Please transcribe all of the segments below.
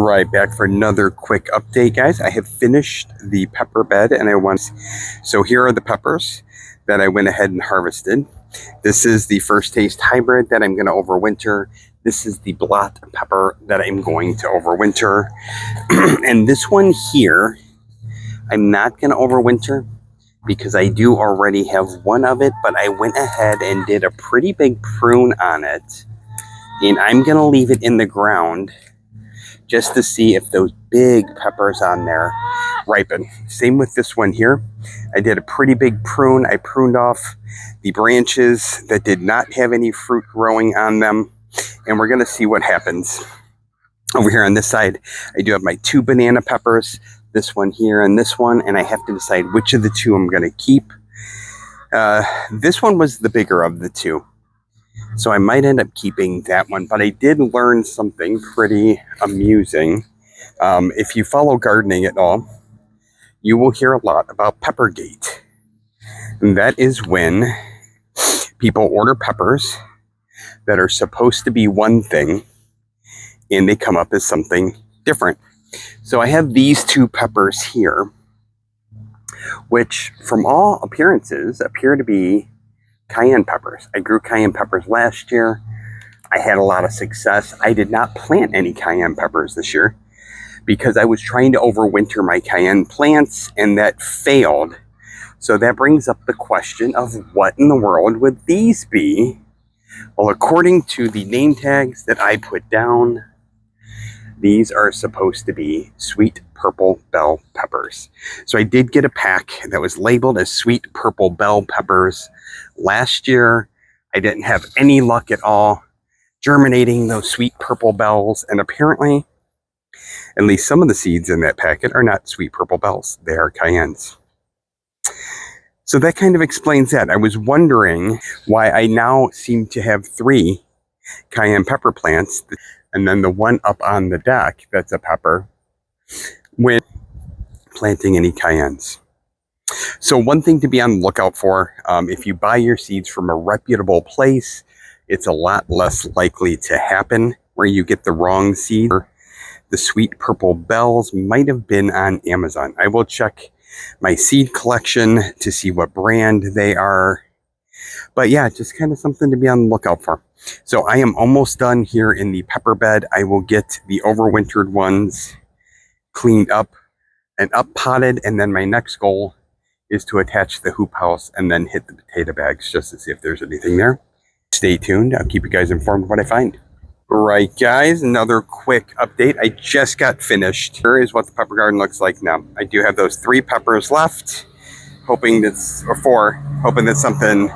Right back for another quick update, guys. I have finished the pepper bed and so here are the peppers that I went ahead and harvested. This is the First Taste hybrid that I'm going to overwinter. This is the blot pepper that I'm going to overwinter. And this one here, I'm not going to overwinter because I do already have one of it, but I went ahead and did a pretty big prune on it. And I'm going to leave it in the ground just to see if those big peppers on there ripen. Same with this one here. I did a pretty big prune. I pruned off the branches that did not have any fruit growing on them. And we're going to see what happens. Over here on this side, I do have my 2 banana peppers, this one here and this one, and I have to decide which of the 2 I'm going to keep. This one was the bigger of the 2. So I might end up keeping that one, but I did learn something pretty amusing. If you follow gardening at all, you will hear a lot about Peppergate. And that is when people order peppers that are supposed to be one thing, and they come up as something different. So I have these 2 peppers here, which from all appearances appear to be cayenne peppers. I grew cayenne peppers last year. I had a lot of success. I did not plant any cayenne peppers this year because I was trying to overwinter my cayenne plants, and that failed. So that brings up the question of what in the world would these be? Well, according to the name tags that I put down, these are supposed to be sweet purple bell peppers. So I did get a pack that was labeled as sweet purple bell peppers. Last year, I didn't have any luck at all germinating those sweet purple bells. And apparently, at least some of the seeds in that packet are not sweet purple bells. They are cayennes. So that kind of explains that. I was wondering why I now seem to have 3 cayenne pepper plants, and then the one up on the deck that's a pepper, when planting any cayennes. So one thing to be on the lookout for, if you buy your seeds from a reputable place, it's a lot less likely to happen where you get the wrong seed. The sweet purple bells might have been on Amazon. I will check my seed collection to see what brand they are. But yeah, just kind of something to be on the lookout for. So I am almost done here in the pepper bed. I will get the overwintered ones cleaned up and up potted, and then my next goal is to attach the hoop house and then hit the potato bags just to see if there's anything there. Stay tuned. I'll keep you guys informed of what I find. Right, guys, another quick update. I just got finished. Here is what the pepper garden looks like now. I do have those 3 peppers left, hoping that's, or 4, hoping that something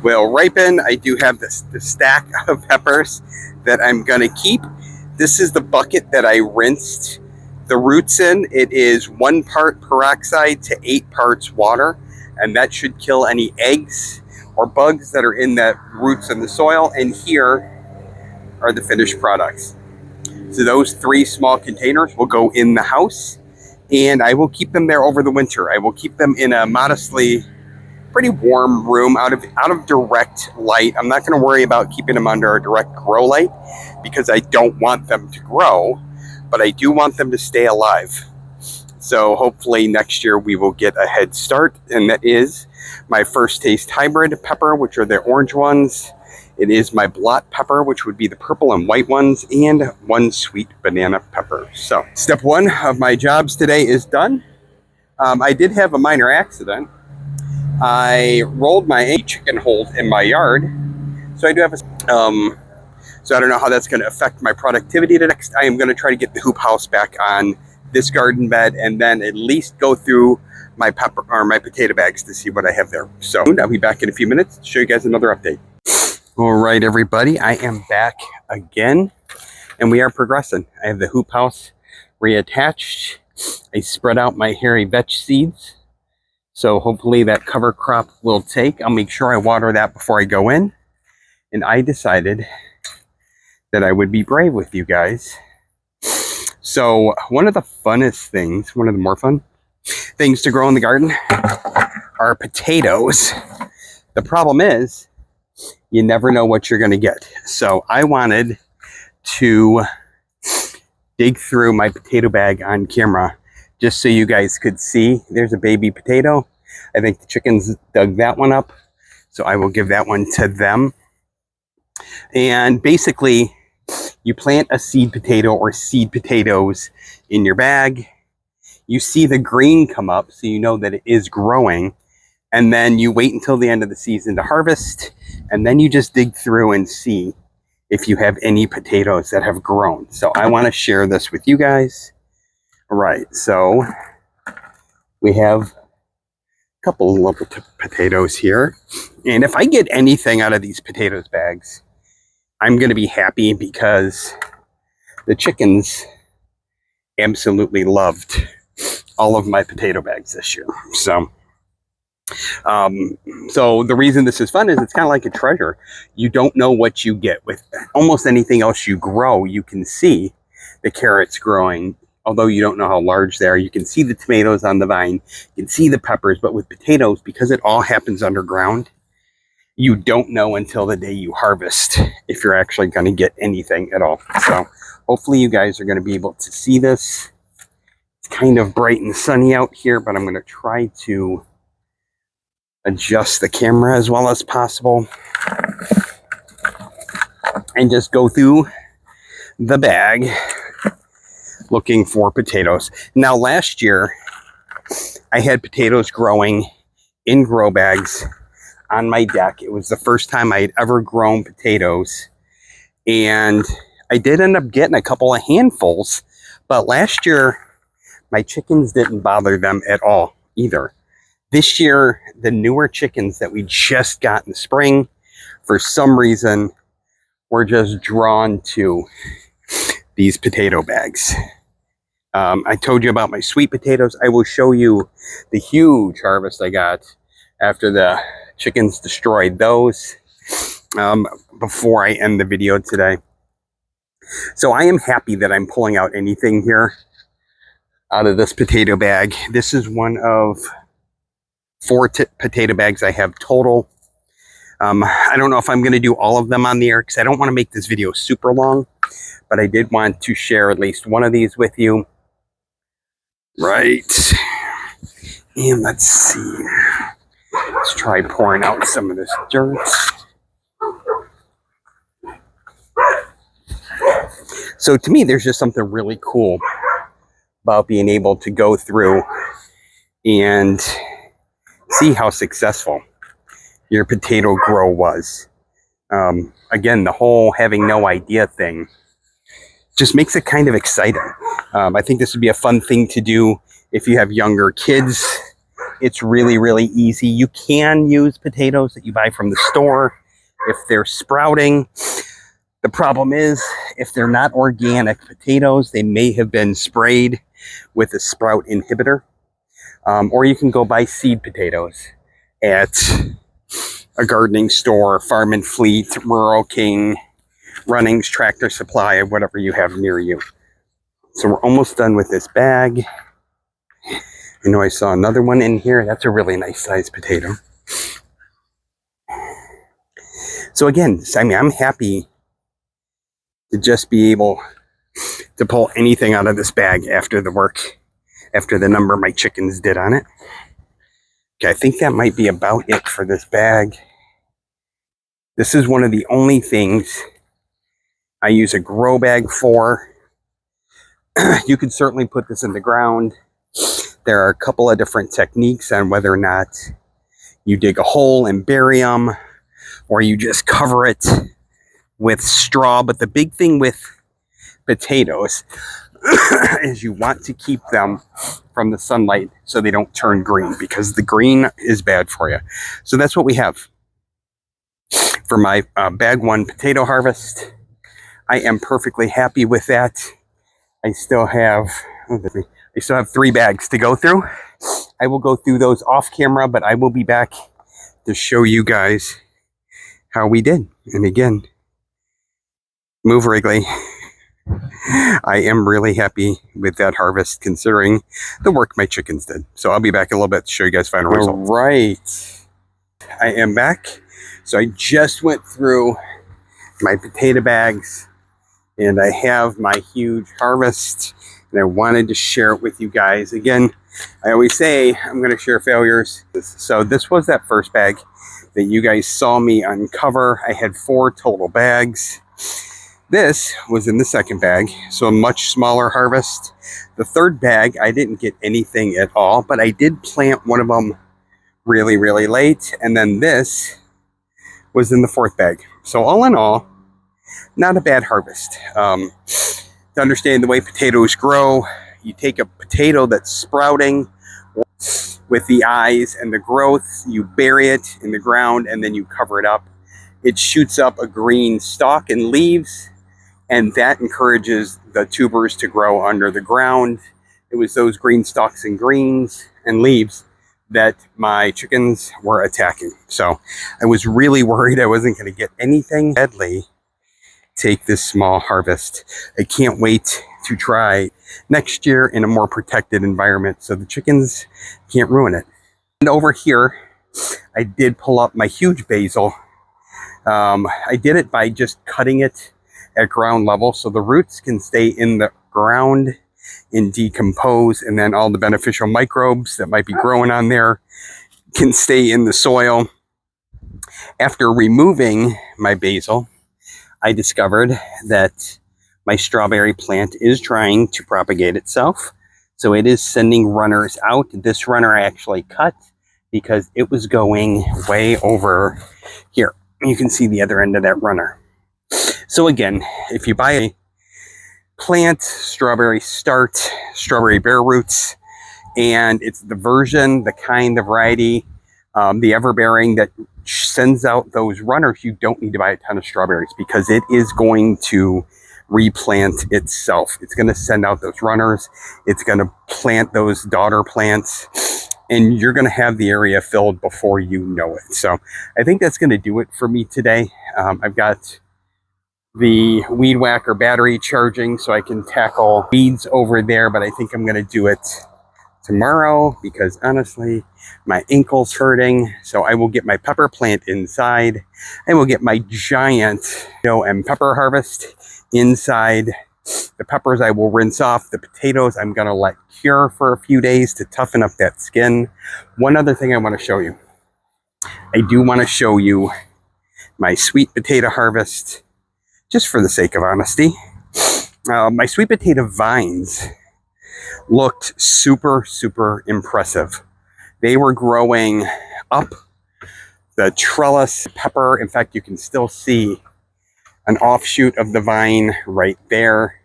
will ripen. I do have this stack of peppers that I'm gonna keep. This is the bucket that I rinsed the roots in. It is 1 part peroxide to 8 parts water, and that should kill any eggs or bugs that are in that roots in the soil. And here are the finished products. So those 3 small containers will go in the house, and I will keep them there over the winter. I will keep them in a modestly pretty warm room out of direct light. I'm not going to worry about keeping them under a direct grow light because I don't want them to grow, but I do want them to stay alive. So hopefully next year we will get a head start, and that is my First Taste hybrid pepper, which are the orange ones. It is my blot pepper, which would be the purple and white ones, and 1 sweet banana pepper. So step 1 of my jobs today is done. I did have a minor accident. I rolled my chicken hole in my yard, so I do have a so I don't know how that's going to affect my productivity. Next, I am going to try to get the hoop house back on this garden bed, and then at least go through my pepper or my potato bags to see what I have there. So I'll be back in a few minutes to show you guys another update. All right, everybody, I am back again, and we are progressing. I have the hoop house reattached. I spread out my hairy vetch seeds, so hopefully that cover crop will take. I'll make sure I water that before I go in. And I decided that I would be brave with you guys. So one of the funnest things, one of the more fun things to grow in the garden are potatoes. The problem is, you never know what you're going to get. So I wanted to dig through my potato bag on camera just so you guys could see. There's a baby potato. I think the chickens dug that one up, so I will give that one to them. And basically, you plant a seed potato or seed potatoes in your bag. You see the green come up, so you know that it is growing. And then you wait until the end of the season to harvest. And then you just dig through and see if you have any potatoes that have grown. So I want to share this with you guys. All right, so we have a couple of little potatoes here. And if I get anything out of these potatoes bags, I'm going to be happy because the chickens absolutely loved all of my potato bags this year. So the reason this is fun is it's kind of like a treasure. You don't know what you get. With almost anything else you grow, you can see the carrots growing, although you don't know how large they are. You can see the tomatoes on the vine, you can see the peppers, but with potatoes, because it all happens underground, you don't know until the day you harvest if you're actually going to get anything at all. So hopefully you guys are going to be able to see this. It's kind of bright and sunny out here, but I'm going to try to adjust the camera as well as possible and just go through the bag looking for potatoes. Now, last year, I had potatoes growing in grow bags on my deck. It was the first time I had ever grown potatoes, and I did end up getting a couple of handfuls, but last year, my chickens didn't bother them at all either. This year, the newer chickens that we just got in the spring, for some reason, were just drawn to these potato bags. I told you about my sweet potatoes. I will show you the huge harvest I got after the chickens destroyed those before I end the video today. So I am happy that I'm pulling out anything here out of this potato bag. This is one of 4 potato bags I have total. I don't know if I'm going to do all of them on the air because I don't want to make this video super long, but I did want to share at least one of these with you. Right. And let's see. Let's try pouring out some of this dirt. So to me, there's just something really cool about being able to go through and see how successful your potato grow was. Again, the whole having no idea thing just makes it kind of exciting. I think this would be a fun thing to do if you have younger kids. It's really, really easy. You can use potatoes that you buy from the store if they're sprouting. The problem is, if they're not organic potatoes, they may have been sprayed with a sprout inhibitor. Or you can go buy seed potatoes at a gardening store, Farm and Fleet, Rural King, Runnings, Tractor Supply, or whatever you have near you. So we're almost done with this bag. I know I saw another one in here. That's a really nice sized potato. So again, I mean, I'm happy to just be able to pull anything out of this bag after the work, after the number my chickens did on it. Okay, I think that might be about it for this bag. This is one of the only things I use a grow bag for. You could certainly put this in the ground. There are a couple of different techniques on whether or not you dig a hole and bury them, or you just cover it with straw. But the big thing with potatoes is you want to keep them from the sunlight so they don't turn green, because the green is bad for you. So that's what we have for my bag 1 potato harvest. I am perfectly happy with that. I still have 3 bags to go through. I will go through those off camera, but I will be back to show you guys how we did. And again, move Wrigley. I am really happy with that harvest considering the work my chickens did. So I'll be back in a little bit to show you guys final results. All right. I am back. So I just went through my potato bags And I have my huge harvest, and I wanted to share it with you guys. Again, I always say I'm going to share failures. So this was that first bag that you guys saw me uncover. I had 4 total bags. This was in the second bag, so a much smaller harvest. The third bag, I didn't get anything at all, but I did plant one of them really, really late. And then this was in the fourth bag. So all in all, not a bad harvest. To understand the way potatoes grow, you take a potato that's sprouting with the eyes and the growth, you bury it in the ground, and then you cover it up. It shoots up a green stalk and leaves, and that encourages the tubers to grow under the ground. It was those green stalks and greens and leaves that my chickens were attacking. So I was really worried I wasn't going to get anything. Deadly. Take this small harvest. I can't wait to try next year in a more protected environment so the chickens can't ruin it. And over here, I did pull up my huge basil. I did it by just cutting it at ground level so the roots can stay in the ground and decompose, and then all the beneficial microbes that might be growing on there can stay in the soil. After removing my basil, I discovered that my strawberry plant is trying to propagate itself. So it is sending runners out. This runner I actually cut because it was going way over here. You can see the other end of that runner. So again, if you buy a plant, strawberry start, strawberry bare roots, and it's the version, the kind, the variety, the everbearing that sends out those runners, you don't need to buy a ton of strawberries because it is going to replant itself. It's going to send out those runners. It's going to plant those daughter plants, and you're going to have the area filled before you know it. So I think that's going to do it for me today. I've got the weed whacker battery charging so I can tackle weeds over there, but I think I'm going to do it tomorrow because honestly my ankle's hurting. So I will get my pepper plant inside. I will get my giant and pepper harvest inside. The peppers I will rinse off. The potatoes I'm gonna let cure for a few days to toughen up that skin. One other thing I want to show you. I do want to show you my sweet potato harvest just for the sake of honesty. My sweet potato vines looked super, super impressive. They were growing up the trellis pepper. In fact, you can still see an offshoot of the vine right there.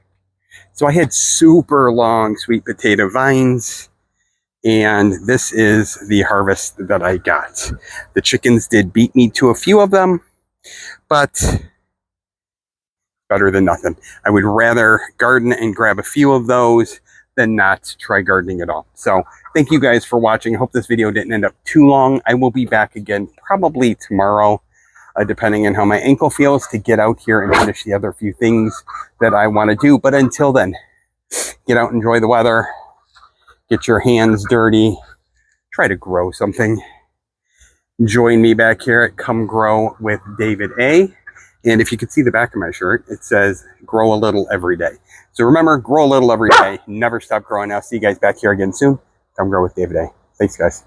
So I had super long sweet potato vines, and this is the harvest that I got. The chickens did beat me to a few of them, but better than nothing. I would rather garden and grab a few of those than not try gardening at all. So thank you guys for watching. I hope this video didn't end up too long. I will be back again probably tomorrow, depending on how my ankle feels, to get out here and finish the other few things that I want to do. But until then, get out, enjoy the weather, get your hands dirty, try to grow something. Join me back here at Come Grow with David A. And if you can see the back of my shirt, it says grow a little every day. So remember, grow a little every day. Never stop growing. I'll see you guys back here again soon. Come Grow with David A. Thanks, guys.